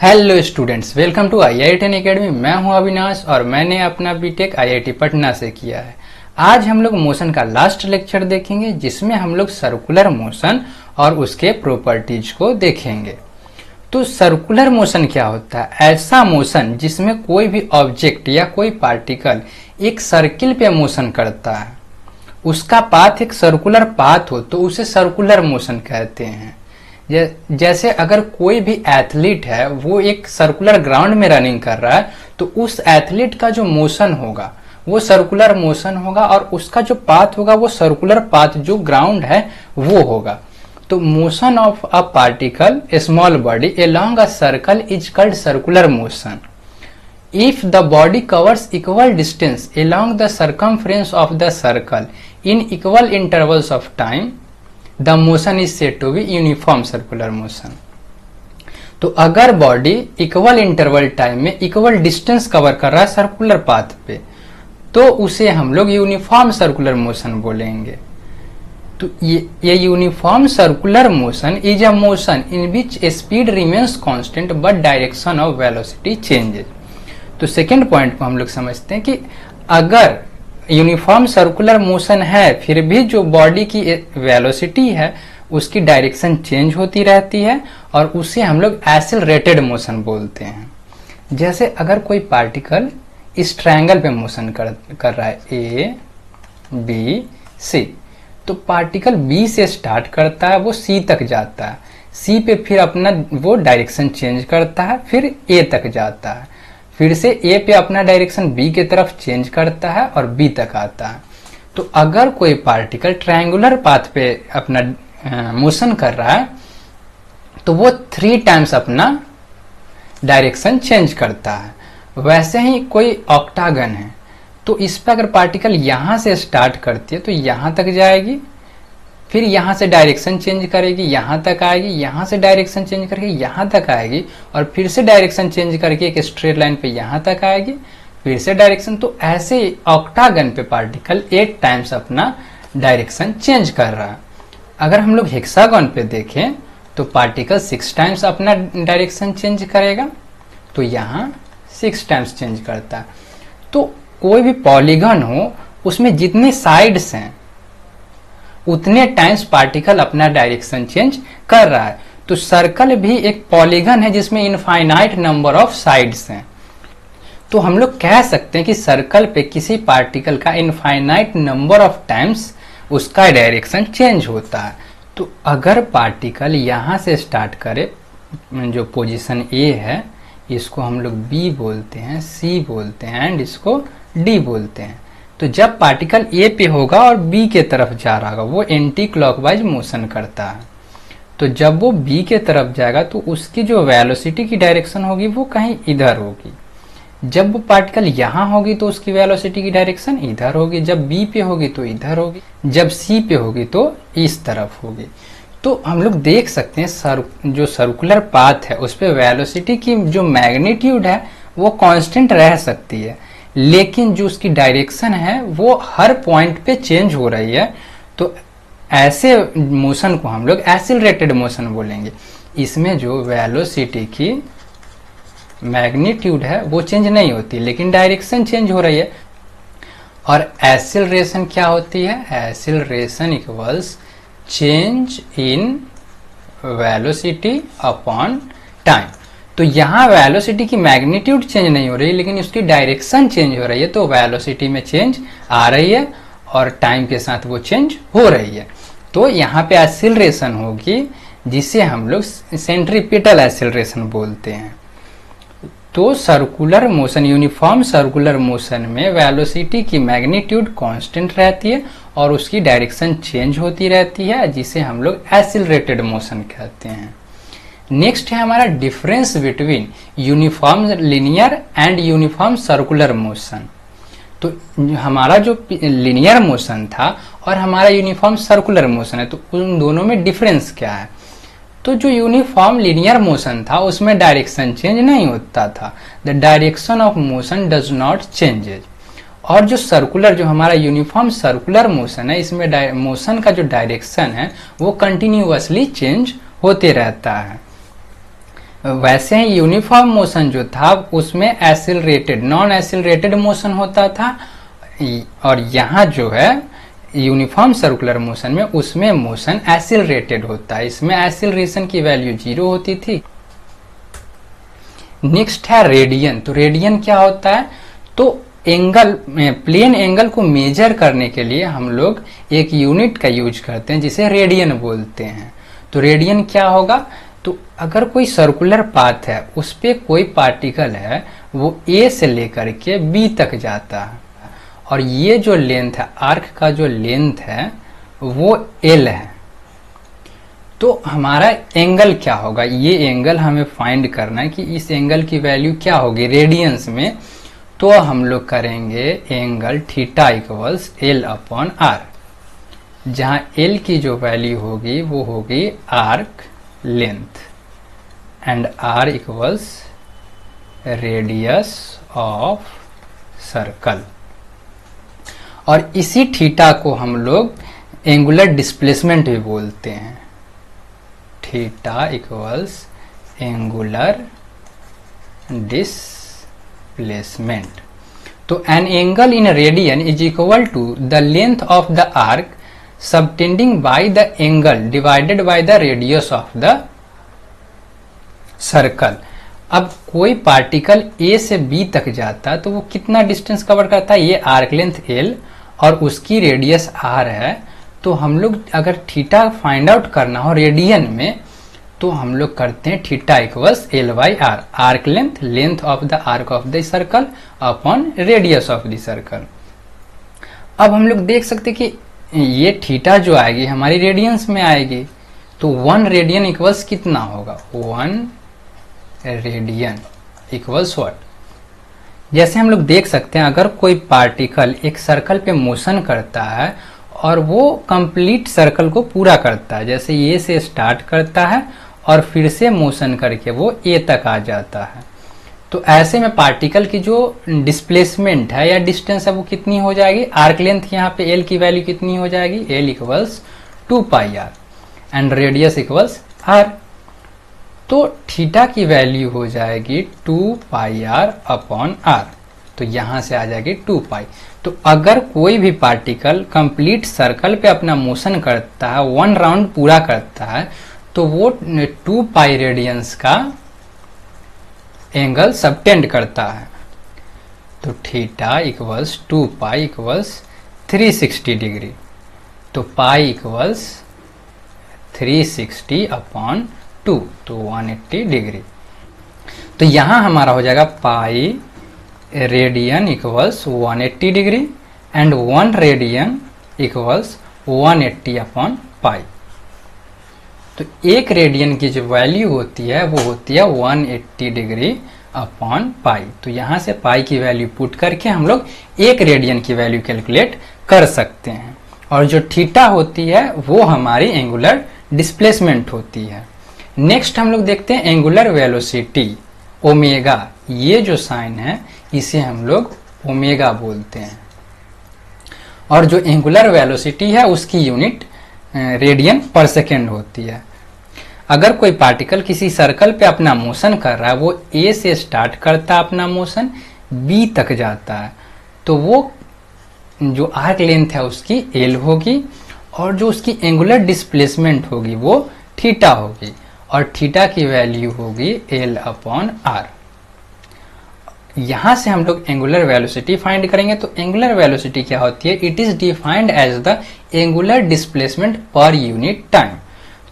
Hello students, welcome to IITN academy. मैं हूं अविनाश और मैंने अपना बीटेक IIT पटना से किया है। आज हम लोग मोशन का लास्ट लेक्चर देखेंगे जिसमें हम लोग सर्कुलर मोशन और उसके प्रॉपर्टीज को देखेंगे। तो सर्कुलर मोशन क्या होता है? ऐसा मोशन जिसमें कोई भी ऑब्जेक्ट या कोई पार्टिकल एक सर्किल पे मोशन करता है, उसका पाथ एक सर्कुलर पाथ हो तो उसे सर्कुलर मोशन कहते हैं। जैसे अगर कोई भी एथलीट है, वो एक सर्कुलर ग्राउंड में रनिंग कर रहा है तो उस एथलीट का जो मोशन होगा वो सर्कुलर मोशन होगा और उसका जो पाथ होगा वो सर्कुलर पाथ जो ग्राउंड है वो होगा। तो motion of a particle small body along a circle is called circular motion. If the body covers equal distance along the circumference of the circle in equal intervals of time, the motion is said to be uniform circular motion. तो अगर body equal interval time में equal distance cover कर रहा है circular path पे तो उसे हम लोग यूनिफॉर्म सर्कुलर मोशन बोलेंगे। तो ये uniform circular motion is a motion in which speed remains constant but direction of velocity changes. तो सेकेंड पॉइंट को हम लोग समझते हैं कि अगर यूनिफॉर्म सर्कुलर मोशन है फिर भी जो बॉडी की वेलोसिटी है उसकी डायरेक्शन चेंज होती रहती है और उसे हम लोग एक्सेलरेटेड मोशन बोलते हैं। जैसे अगर कोई पार्टिकल इस ट्रायंगल पे मोशन कर रहा है A, B, C, तो पार्टिकल B से स्टार्ट करता है, वो C तक जाता है, C पे फिर अपना वो डायरेक्शन चेंज करता है, फिर A तक जाता है, फिर से A पे अपना डायरेक्शन B की तरफ चेंज करता है और B तक आता है। तो अगर कोई पार्टिकल ट्रायंगुलर पाथ पे अपना मोशन कर रहा है तो वो 3 टाइम्स अपना डायरेक्शन चेंज करता है। वैसे ही कोई ऑक्टागन है तो इस पर अगर पार्टिकल यहाँ से स्टार्ट करती है तो यहाँ तक जाएगी, फिर यहाँ से डायरेक्शन चेंज करेगी, यहाँ तक आएगी, यहाँ से डायरेक्शन चेंज करके यहाँ तक आएगी और फिर से डायरेक्शन चेंज करके एक स्ट्रेट लाइन पे यहाँ तक आएगी, फिर से डायरेक्शन। तो ऐसे ऑक्टागन पे पार्टिकल 8 टाइम्स अपना डायरेक्शन चेंज कर रहा है। अगर हम लोग हेक्सागन पे देखें तो पार्टिकल 6 टाइम्स अपना डायरेक्शन चेंज करेगा, तो यहाँ 6 टाइम्स चेंज करता है। तो कोई भी पॉलीगन हो उसमें जितने साइड्स हैं उतने टाइम्स पार्टिकल अपना डायरेक्शन चेंज कर रहा है। तो सर्कल भी एक पॉलीगन है जिसमें इनफाइनाइट नंबर ऑफ साइड्स हैं। तो हम लोग कह सकते हैं कि सर्कल पे किसी पार्टिकल का इनफाइनाइट नंबर ऑफ टाइम्स उसका डायरेक्शन चेंज होता है। तो अगर पार्टिकल यहाँ से स्टार्ट करे, जो पोजीशन A है इसको हम लोग B बोलते हैं, C बोलते हैं एंड इसको D बोलते हैं। तो जब पार्टिकल A पे होगा और B के तरफ जा रहा होगा वो एंटी क्लॉकवाइज मोशन करता है। तो जब वो B के तरफ जाएगा तो उसकी जो वेलोसिटी की डायरेक्शन होगी वो कहीं इधर होगी। जब वो पार्टिकल यहाँ होगी तो उसकी वेलोसिटी की डायरेक्शन इधर होगी, जब B पे होगी तो इधर होगी, जब C पे होगी तो इस तरफ होगी। तो हम लोग देख सकते हैं जो सर्कुलर पाथ है उस पर वेलोसिटी की जो मैग्नीट्यूड है वो कांस्टेंट रह सकती है, लेकिन जो उसकी डायरेक्शन है वो हर पॉइंट पे चेंज हो रही है। तो ऐसे मोशन को हम लोग एक्सेलरेटेड मोशन बोलेंगे। इसमें जो वेलोसिटी की मैग्नीट्यूड है वो चेंज नहीं होती लेकिन डायरेक्शन चेंज हो रही है। और एक्सेलरेशन क्या होती है? Acceleration equals change in velocity upon time. तो यहाँ वेलोसिटी की मैग्नीट्यूड चेंज नहीं हो रही लेकिन उसकी डायरेक्शन चेंज हो रही है, तो वेलोसिटी में चेंज आ रही है और टाइम के साथ वो चेंज हो रही है। तो यहाँ पे एक्सेलरेशन होगी जिसे हम लोग सेंट्रीपिटल एक्सेलरेशन बोलते हैं। तो circular motion, uniform circular motion में वेलोसिटी की मैग्नीट्यूड कांस्टेंट रहती है और उसकी डायरेक्शन चेंज होती रहती है, जिसे हम लोग एक्सेलरेटेड मोशन कहते हैं। नेक्स्ट है हमारा difference between uniform linear and uniform circular motion. तो हमारा जो लिनियर मोशन था और हमारा यूनिफॉर्म सर्कुलर मोशन है, तो उन दोनों में डिफरेंस क्या है? तो जो यूनिफॉर्म लिनियर मोशन था उसमें डायरेक्शन चेंज नहीं होता था, the direction of motion does not changes. और जो सर्कुलर, जो हमारा यूनिफॉर्म सर्कुलर मोशन है, इसमें मोशन का जो डायरेक्शन है वो कंटिन्यूअसली चेंज होते रहता है। वैसे ही यूनिफॉर्म मोशन जो था उसमें एक्सिलरेटेड नॉन एक्सिलरेटेड मोशन होता था, और यहाँ जो है यूनिफॉर्म सर्कुलर मोशन में उसमें मोशन एक्सिलरेटेड होता है, इसमें एक्सिलरेशन की वैल्यू 0 होती थी। नेक्स्ट है रेडियन। तो रेडियन क्या होता है, तो एंगल प्लेन एंगल को मेजर करने के लिए हम लोग एक यूनिट का यूज करते हैं जिसे रेडियन बोलते हैं। तो रेडियन क्या होगा, तो अगर कोई सर्कुलर पाथ है उस पे कोई पार्टिकल है वो ए से लेकर के बी तक जाता है, और ये जो लेंथ है आर्क का जो लेंथ है वो एल है, तो हमारा एंगल क्या होगा, ये एंगल हमें फाइंड करना है कि इस एंगल की वैल्यू क्या होगी रेडियंस में। तो हम लोग करेंगे angle theta equals L upon R, जहां एल की जो वैल्यू होगी वो होगी arc length and R equals radius of circle. और इसी थीटा को हम लोग एंगुलर डिस्प्लेसमेंट भी बोलते हैं। Theta equals angular displacement. तो an angle in radian is equal to the length of the arc subtending by the angle divided by the radius of the circle. अब कोई पार्टिकल ए से B तक जाता है तो वो कितना डिस्टेंस कवर करता है, ये आर्क लेंथ एल और उसकी रेडियस आर है। तो हम लोग अगर थीटा फाइंड आउट करना हो रेडियन में तो हम लोग करते हैं theta equals L by R, arc length length of the arc of the circle upon radius of the circle. अब हम लोग देख सकते कि ये थीटा जो आएगी हमारी रेडियंस में आएगी, तो 1 रेडियन इक्वल्स कितना होगा, 1 रेडियन इक्वल्स व्हाट। जैसे हम लोग देख सकते हैं अगर कोई पार्टिकल एक सर्कल पे मोशन करता है और वो कंप्लीट सर्कल को पूरा करता है, जैसे ए से स्टार्ट करता है और फिर से मोशन करके वो ए तक आ जाता है, तो ऐसे में पार्टिकल की जो डिस्प्लेसमेंट है या डिस्टेंस है वो कितनी हो जाएगी, आर्क लेंथ यहाँ पे एल की वैल्यू कितनी हो जाएगी, L equals 2 pi R and radius equals R. तो थीटा की वैल्यू हो जाएगी 2 पाई आर अपॉन आर, तो यहां से आ जाएगी 2 पाई। तो अगर कोई भी पार्टिकल कंप्लीट सर्कल पे अपना मोशन करता है, 1 राउंड पूरा करता है, तो वो 2 पाई रेडियंस का एंगल सबटेंड करता है। तो थीटा इक्वल्स 2 पाई इक्वल्स 360 डिग्री, तो पाई इक्वल्स 360 अपॉन 2, तो 180 डिग्री। तो यहां हमारा हो जाएगा pi radian equals 180 degree and 1 radian equals 180 upon pi. तो 1 रेडियन की जो वैल्यू होती है वो होती है 180 डिग्री अपॉन पाई। तो यहां से पाई की वैल्यू पुट करके हम लोग 1 रेडियन की वैल्यू कैलकुलेट कर सकते हैं। और जो थीटा होती है वो हमारी एंगुलर डिस्प्लेसमेंट होती है। नेक्स्ट हम लोग देखते हैं एंगुलर वेलोसिटी ओमेगा। ये जो साइन है इसे हम लोग ओमेगा बोलते हैं, और जो एंगुलर वेलोसिटी है उसकी यूनिट रेडियन पर सेकेंड होती है। अगर कोई पार्टिकल किसी सर्कल पे अपना मोशन कर रहा है, वो ए से स्टार्ट करता है अपना मोशन, बी तक जाता है, तो वो जो आर्क लेंथ है उसकी एल होगी और जो उसकी एंगुलर डिस्प्लेसमेंट होगी वो थीटा होगी, और थीटा की वैल्यू होगी एल अपॉन आर। यहां से हम लोग एंगुलर वेलोसिटी फाइंड करेंगे। तो एंगुलर वेलोसिटी क्या होती है, it is defined as the angular displacement per unit time.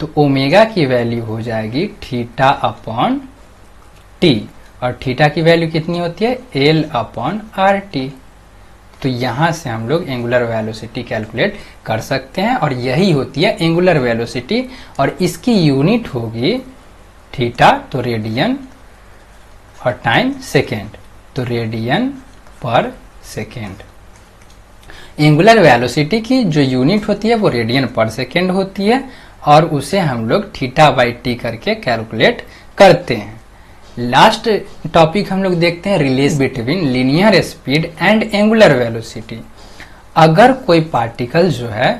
तो ओमेगा की वैल्यू हो जाएगी थीटा अपॉन टी, और थीटा की वैल्यू कितनी होती है, एल अपॉन आर टी। तो यहां से हम लोग एंगुलर वेलोसिटी कैलकुलेट कर सकते हैं, और यही होती है एंगुलर वेलोसिटी, और इसकी यूनिट होगी थीटा, तो रेडियन, और टाइम सेकेंड, तो रेडियन पर सेकेंड। एंगुलर वेलोसिटी की जो यूनिट होती है वो रेडियन पर सेकेंड होती है, और उसे हम लोग थीटा बाई टी करके कैलकुलेट करते हैं। लास्ट टॉपिक हम लोग देखते हैं relation between linear speed and angular velocity. अगर कोई पार्टिकल जो है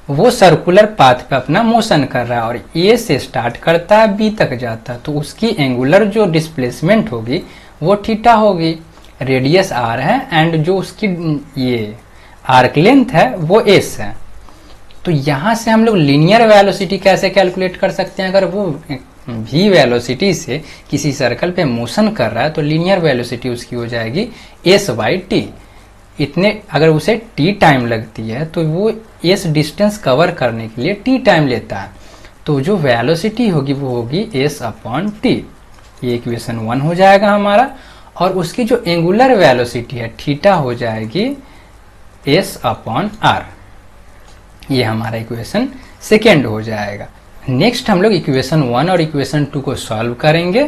वो सर्कुलर पाथ पे अपना मोशन कर रहा है और ए से स्टार्ट करता है बी तक जाता है, तो उसकी एंगुलर जो डिस्प्लेसमेंट होगी वो थीटा होगी। रेडियस आर है एंड जो उसकी ये आर्क लेंथ है वो एस है। तो यहां से हम लोग लीनियर वेलोसिटी कैसे कैलकुलेट कर सकते हैं? अगर वो v वेलोसिटी से किसी सर्कल पे मोशन कर रहा है तो लीनियर वेलोसिटी उसकी हो जाएगी s बाई टी। इतने अगर उसे t टाइम लगती है तो वो s डिस्टेंस कवर करने के लिए t टाइम लेता है, तो जो वेलोसिटी होगी वो होगी s अपॉन टी। ये इक्वेशन 1 हो जाएगा हमारा। और उसकी जो एंगुलर वेलोसिटी है थीटा हो जाएगी s अपॉन आर। ये हमारा इक्वेशन सेकेंड हो जाएगा। नेक्स्ट हम लोग इक्वेशन 1 और इक्वेशन 2 को सॉल्व करेंगे।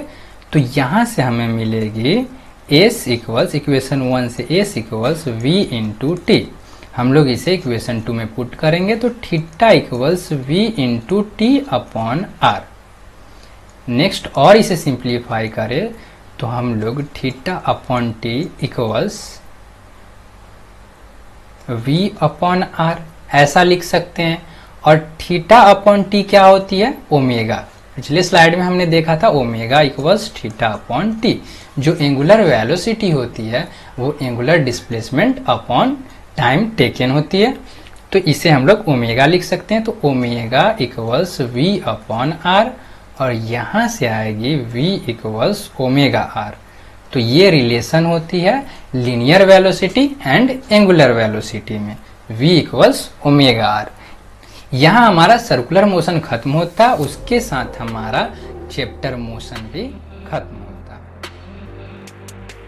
तो यहां से हमें मिलेगी s इक्वल्स, इक्वेशन 1 से s equals v into T. हम लोग इसे इक्वेशन 2 में पुट करेंगे तो theta equals v into T upon R. Next और इसे सिंप्लीफाई करें तो हम लोग theta upon T equals v upon R ऐसा लिख सकते हैं। और थीटा अपॉन टी क्या होती है? ओमेगा। पिछले स्लाइड में हमने देखा था omega equals theta upon T. जो एंगुलर वेलोसिटी होती है वो angular displacement upon time taken होती है, तो इसे हम लोग ओमेगा लिख सकते हैं। तो omega equals V upon R और यहाँ से आएगी v इक्वल्स ओमेगा आर। तो ये रिलेशन होती है linear velocity and angular velocity में, v इक्वल्स ओमेगा आर। यहाँ हमारा सर्कुलर मोशन खत्म होता है, उसके साथ हमारा चैप्टर मोशन भी खत्म।